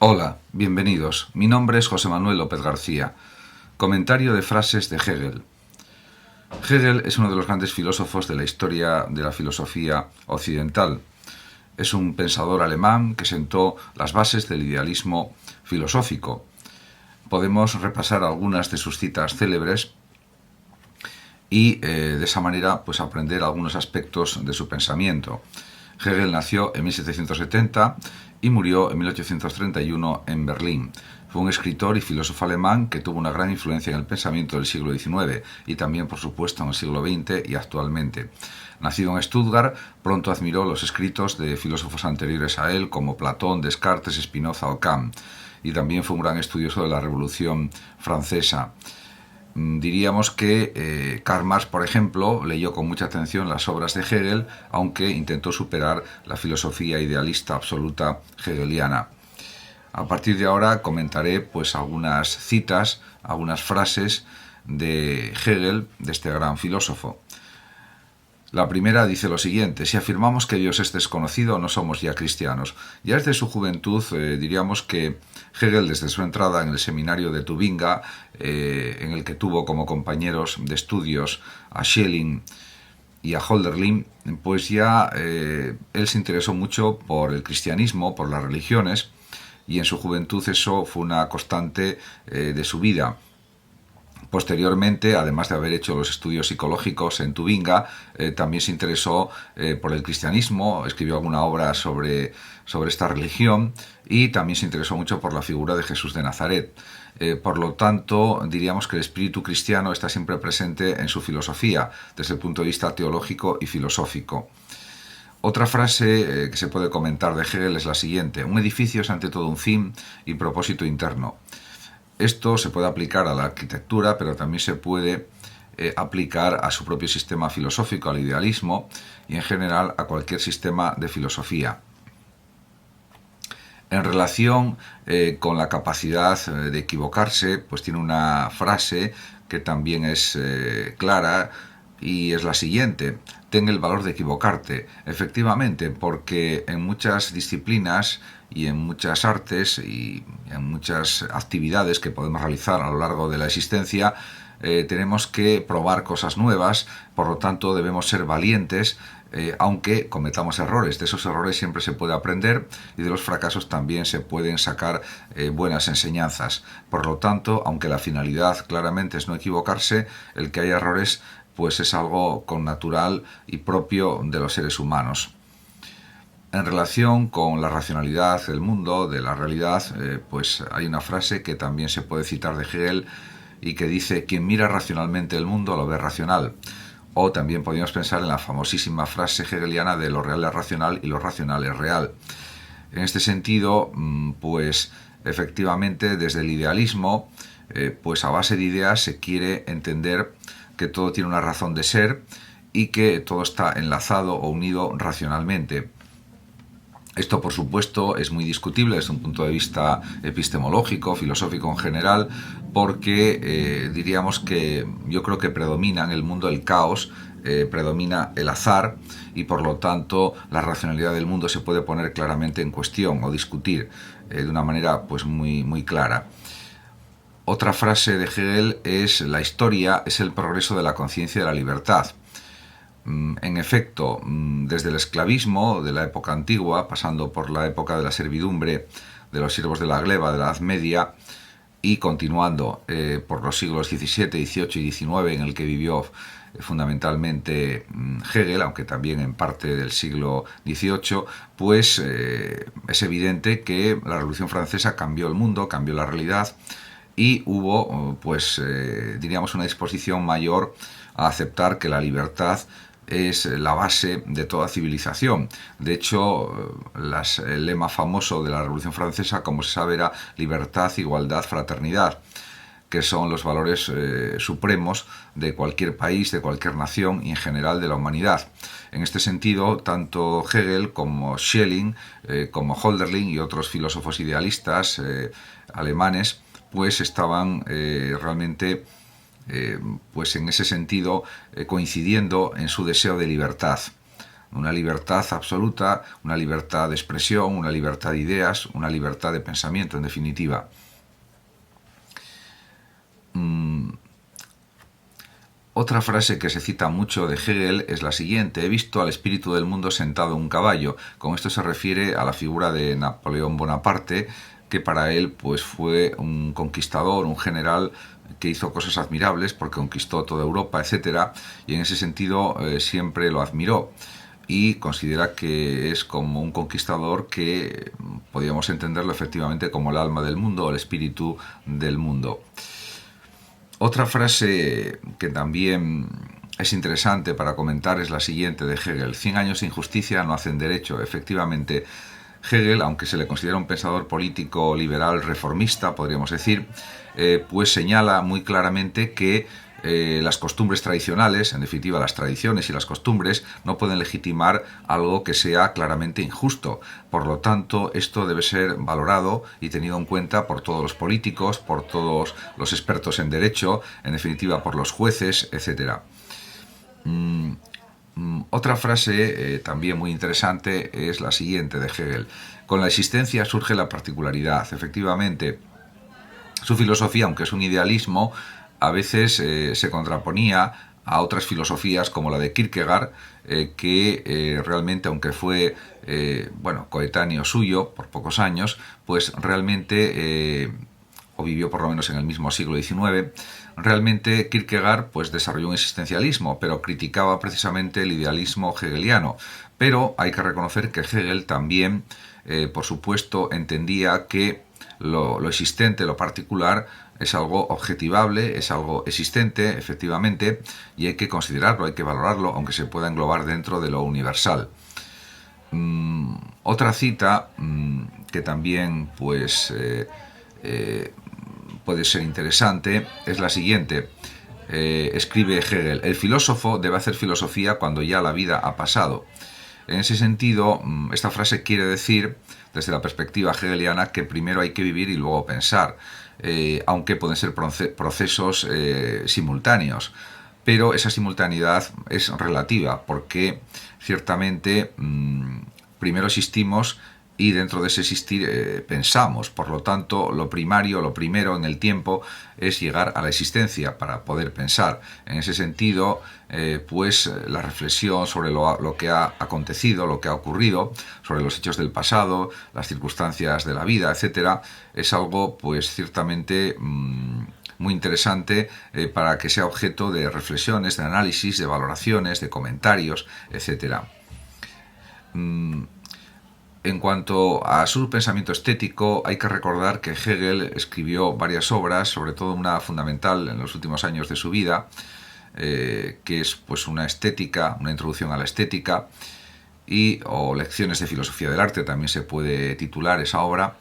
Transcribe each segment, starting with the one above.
Hola, bienvenidos. Mi nombre es José Manuel López García. Comentario de frases de Hegel. Hegel es uno de los grandes filósofos de la historia de la filosofía occidental. Es un pensador alemán que sentó las bases del idealismo filosófico. Podemos repasar algunas de sus citas célebres y de esa manera pues aprender algunos aspectos de su pensamiento. Hegel nació en 1770 y murió en 1831 en Berlín. Fue un escritor y filósofo alemán que tuvo una gran influencia en el pensamiento del siglo XIX y también, por supuesto, en el siglo XX y actualmente. Nacido en Stuttgart, pronto admiró los escritos de filósofos anteriores a él como Platón, Descartes, Spinoza o Kant, y también fue un gran estudioso de la Revolución Francesa. Diríamos que Karl Marx, por ejemplo, leyó con mucha atención las obras de Hegel, aunque intentó superar la filosofía idealista absoluta hegeliana. A partir de ahora comentaré pues algunas citas, algunas frases de Hegel, de este gran filósofo. La primera dice lo siguiente: si afirmamos que Dios es desconocido, no somos ya cristianos. Ya desde su juventud diríamos que Hegel, desde su entrada en el seminario de Tubinga, en el que tuvo como compañeros de estudios a Schelling y a Hölderlin, pues ya él se interesó mucho por el cristianismo, por las religiones, y en su juventud eso fue una constante de su vida. Posteriormente, además de haber hecho los estudios psicológicos en Tubinga, también se interesó por el cristianismo, escribió alguna obra sobre esta religión y también se interesó mucho por la figura de Jesús de Nazaret. Por lo tanto, diríamos que el espíritu cristiano está siempre presente en su filosofía, desde el punto de vista teológico y filosófico. Otra frase que se puede comentar de Hegel es la siguiente: un edificio es ante todo un fin y propósito interno. Esto se puede aplicar a la arquitectura, pero también se puede aplicar a su propio sistema filosófico, al idealismo y en general a cualquier sistema de filosofía. En relación con la capacidad de equivocarse, pues tiene una frase que también es clara y es la siguiente: ten el valor de equivocarte. Efectivamente, porque en muchas disciplinas y en muchas artes y en muchas actividades que podemos realizar a lo largo de la existencia, tenemos que probar cosas nuevas, por lo tanto debemos ser valientes, aunque cometamos errores. De esos errores siempre se puede aprender y de los fracasos también se pueden sacar buenas enseñanzas. Por lo tanto, aunque la finalidad claramente es no equivocarse, el que haya errores pues es algo connatural y propio de los seres humanos. En relación con la racionalidad del mundo, de la realidad, pues hay una frase que también se puede citar de Hegel y que dice: quien mira racionalmente el mundo lo ve racional. O también podríamos pensar en la famosísima frase hegeliana de lo real es racional y lo racional es real. En este sentido, pues efectivamente desde el idealismo, pues a base de ideas se quiere entender que todo tiene una razón de ser y que todo está enlazado o unido racionalmente. Esto, por supuesto, es muy discutible desde un punto de vista epistemológico, filosófico en general, porque diríamos que yo creo que predomina en el mundo el caos, predomina el azar y por lo tanto la racionalidad del mundo se puede poner claramente en cuestión o discutir de una manera pues muy clara. Otra frase de Hegel es: la historia es el progreso de la conciencia y de la libertad. En efecto, desde el esclavismo de la época antigua, pasando por la época de la servidumbre, de los siervos de la gleba, de la Edad Media, y continuando por los siglos XVII, XVIII y XIX, en el que vivió fundamentalmente Hegel, aunque también en parte del siglo XVIII, pues es evidente que la Revolución Francesa cambió el mundo, cambió la realidad, y hubo, pues, diríamos, una disposición mayor a aceptar que la libertad es la base de toda civilización. De hecho, el lema famoso de la Revolución Francesa, como se sabe, era libertad, igualdad, fraternidad, que son los valores supremos de cualquier país, de cualquier nación y en general de la humanidad. En este sentido, tanto Hegel como Schelling, como Hölderlin y otros filósofos idealistas alemanes, pues estaban realmente pues en ese sentido coincidiendo en su deseo de libertad. una libertad absoluta, una libertad de expresión, una libertad de ideas, una libertad de pensamiento, en definitiva. Otra frase que se cita mucho de Hegel es la siguiente: he visto al espíritu del mundo sentado en un caballo. Con esto se refiere a la figura de Napoleón Bonaparte, que para él pues fue un conquistador, un general que hizo cosas admirables porque conquistó toda Europa, etcétera, y en ese sentido siempre lo admiró y considera que es como un conquistador que podríamos entenderlo efectivamente como el alma del mundo, el espíritu del mundo. Otra frase que también es interesante para comentar es la siguiente de Hegel: 100 años de injusticia no hacen derecho. Efectivamente, Hegel, aunque se le considera un pensador político liberal reformista, podríamos decir, pues señala muy claramente que las costumbres tradicionales, en definitiva las tradiciones y las costumbres, no pueden legitimar algo que sea claramente injusto. Por lo tanto, esto debe ser valorado y tenido en cuenta por todos los políticos, por todos los expertos en derecho, en definitiva por los jueces, etc. Otra frase también muy interesante es la siguiente de Hegel: con la existencia surge la particularidad. Efectivamente, su filosofía, aunque es un idealismo, a veces se contraponía a otras filosofías como la de Kierkegaard, que realmente, aunque fue coetáneo suyo por pocos años, pues realmente, o vivió por lo menos en el mismo siglo XIX, realmente Kierkegaard pues desarrolló un existencialismo, pero criticaba precisamente el idealismo hegeliano. Pero hay que reconocer que Hegel también, por supuesto, entendía que lo existente, lo particular, es algo objetivable, es algo existente, efectivamente, y hay que considerarlo, hay que valorarlo, aunque se pueda englobar dentro de lo universal. Otra cita que también pues puede ser interesante es la siguiente. Escribe Hegel: el filósofo debe hacer filosofía cuando ya la vida ha pasado. En ese sentido, esta frase quiere decir, desde la perspectiva hegeliana, que primero hay que vivir y luego pensar, aunque pueden ser procesos simultáneos. Pero esa simultaneidad es relativa, porque ciertamente primero existimos y dentro de ese existir pensamos. Por lo tanto, lo primario, lo primero en el tiempo es llegar a la existencia para poder pensar. En ese sentido, pues la reflexión sobre lo que ha acontecido, lo que ha ocurrido, sobre los hechos del pasado, las circunstancias de la vida, etcétera, es algo pues ciertamente muy interesante para que sea objeto de reflexiones, de análisis, de valoraciones, de comentarios, etcétera. En cuanto a su pensamiento estético, hay que recordar que Hegel escribió varias obras, sobre todo una fundamental en los últimos años de su vida, que es pues una estética, una introducción a la estética, o lecciones de filosofía del arte, también se puede titular esa obra.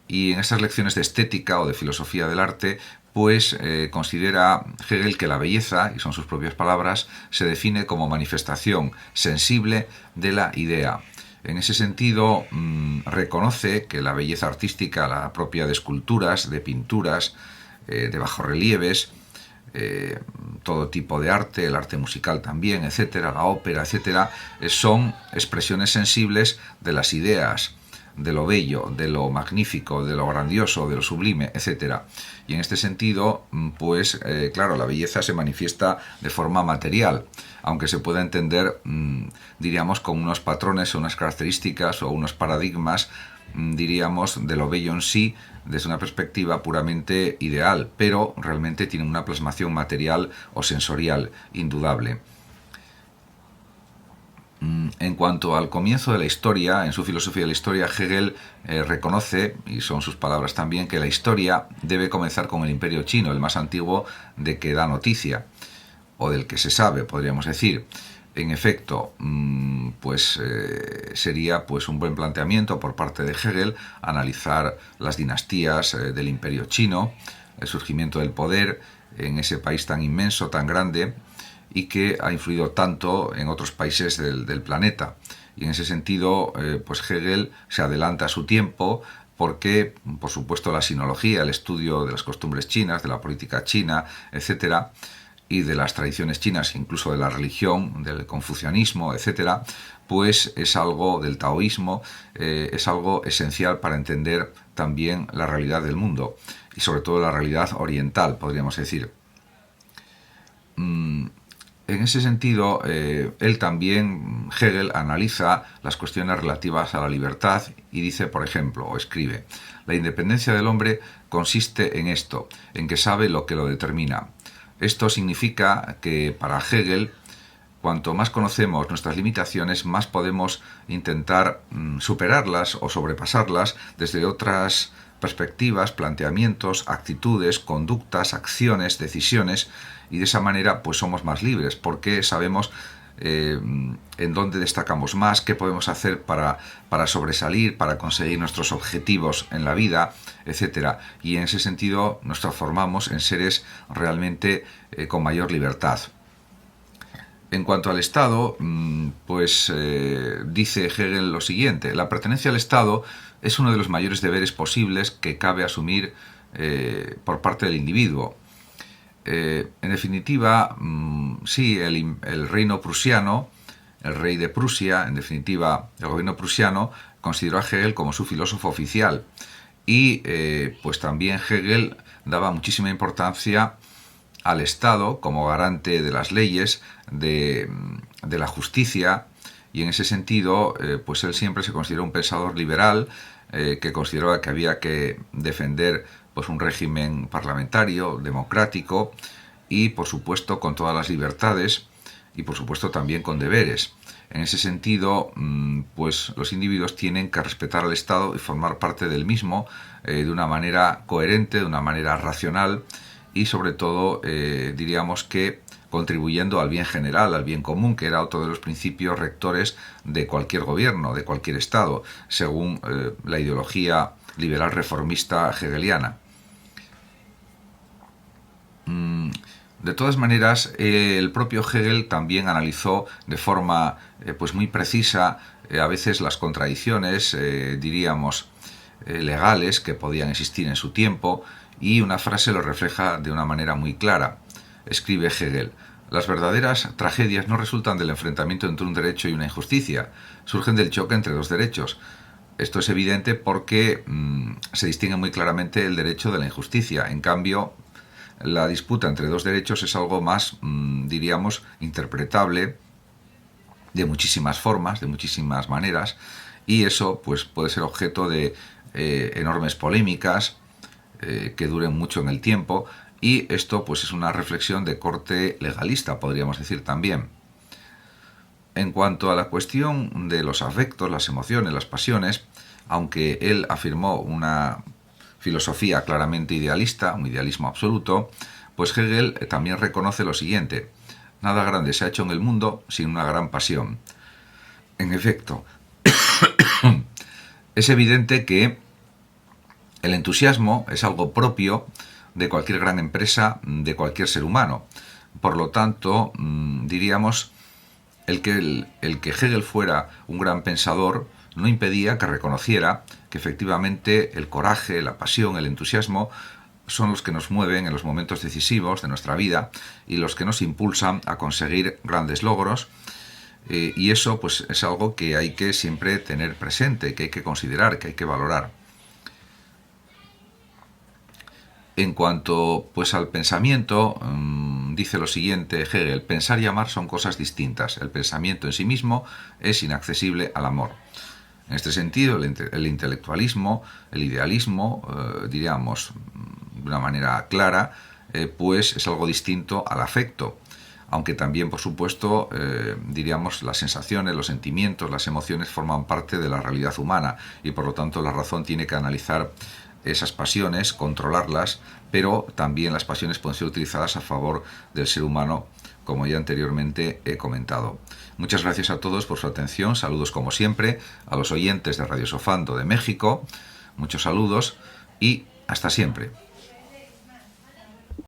Y en estas lecciones de estética o de filosofía del arte, pues considera Hegel que la belleza, y son sus propias palabras, se define como manifestación sensible de la idea. En ese sentido, reconoce que la belleza artística, la propia de esculturas, de pinturas, de bajorrelieves, todo tipo de arte, el arte musical también, etcétera, la ópera, etcétera, son expresiones sensibles de las ideas, de lo bello, de lo magnífico, de lo grandioso, de lo sublime, etcétera. Y en este sentido, pues claro, la belleza se manifiesta de forma material, aunque se pueda entender, diríamos, con unos patrones o unas características o unos paradigmas, diríamos, de lo bello en sí, desde una perspectiva puramente ideal, pero realmente tiene una plasmación material o sensorial indudable. En cuanto al comienzo de la historia, en su filosofía de la historia, Hegel reconoce, y son sus palabras también, que la historia debe comenzar con el Imperio Chino, el más antiguo de que da noticia, o del que se sabe, podríamos decir. En efecto, pues sería pues un buen planteamiento por parte de Hegel analizar las dinastías del Imperio Chino, el surgimiento del poder en ese país tan inmenso, tan grande, y que ha influido tanto en otros países del planeta. Y en ese sentido, pues Hegel se adelanta a su tiempo, porque, por supuesto, la sinología, el estudio de las costumbres chinas, de la política china, etcétera, y de las tradiciones chinas, incluso de la religión, del confucianismo, etcétera, pues es algo del taoísmo, es algo esencial para entender también la realidad del mundo y sobre todo la realidad oriental, podríamos decir. En ese sentido, él también, Hegel, analiza las cuestiones relativas a la libertad y dice, por ejemplo, o escribe: la independencia del hombre consiste en esto, en que sabe lo que lo determina. Esto significa que para Hegel, cuanto más conocemos nuestras limitaciones, más podemos intentar superarlas o sobrepasarlas desde otras perspectivas, planteamientos, actitudes, conductas, acciones, decisiones, y de esa manera pues somos más libres porque sabemos en dónde destacamos más, qué podemos hacer para sobresalir, para conseguir nuestros objetivos en la vida, etcétera. Y en ese sentido nos transformamos en seres realmente con mayor libertad. En cuanto al Estado, pues dice Hegel lo siguiente: la pertenencia al Estado es uno de los mayores deberes posibles que cabe asumir por parte del individuo. En definitiva, sí, el reino prusiano, el rey de Prusia, en definitiva, el gobierno prusiano, consideró a Hegel como su filósofo oficial. Y pues también Hegel daba muchísima importancia al Estado como garante de las leyes, de la justicia, y en ese sentido, pues él siempre se consideró un pensador liberal que consideraba que había que defender pues un régimen parlamentario, democrático, y por supuesto con todas las libertades y por supuesto también con deberes. En ese sentido, pues los individuos tienen que respetar al Estado y formar parte del mismo de una manera coherente, de una manera racional y sobre todo, diríamos que contribuyendo al bien general, al bien común, que era otro de los principios rectores de cualquier gobierno, de cualquier Estado, según la ideología liberal reformista hegeliana. De todas maneras, el propio Hegel también analizó de forma pues muy precisa a veces las contradicciones, diríamos, legales que podían existir en su tiempo, y una frase lo refleja de una manera muy clara. Escribe Hegel: las verdaderas tragedias no resultan del enfrentamiento entre un derecho y una injusticia, surgen del choque entre dos derechos. Esto es evidente porque se distingue muy claramente el derecho de la injusticia. En cambio, la disputa entre dos derechos es algo más, diríamos, interpretable de muchísimas formas, de muchísimas maneras, y eso pues puede ser objeto de enormes polémicas que duren mucho en el tiempo, y esto pues es una reflexión de corte legalista, podríamos decir también. En cuanto a la cuestión de los afectos, las emociones, las pasiones, aunque él afirmó una filosofía claramente idealista, un idealismo absoluto, pues Hegel también reconoce lo siguiente: nada grande se ha hecho en el mundo sin una gran pasión. En efecto, es evidente que el entusiasmo es algo propio de cualquier gran empresa, de cualquier ser humano. Por lo tanto, diríamos, el que Hegel fuera un gran pensador no impedía que reconociera que efectivamente el coraje, la pasión, el entusiasmo son los que nos mueven en los momentos decisivos de nuestra vida y los que nos impulsan a conseguir grandes logros, y eso pues es algo que hay que siempre tener presente, que hay que considerar, que hay que valorar. En cuanto pues al pensamiento, dice lo siguiente Hegel: pensar y amar son cosas distintas. El pensamiento en sí mismo es inaccesible al amor. En este sentido, el intelectualismo, el idealismo, diríamos de una manera clara, pues es algo distinto al afecto, aunque también, por supuesto, diríamos, las sensaciones, los sentimientos, las emociones forman parte de la realidad humana, y por lo tanto la razón tiene que analizar esas pasiones, controlarlas, pero también las pasiones pueden ser utilizadas a favor del ser humano, como ya anteriormente he comentado. Muchas gracias a todos por su atención, saludos como siempre a los oyentes de Radio Sofando de México, muchos saludos y hasta siempre.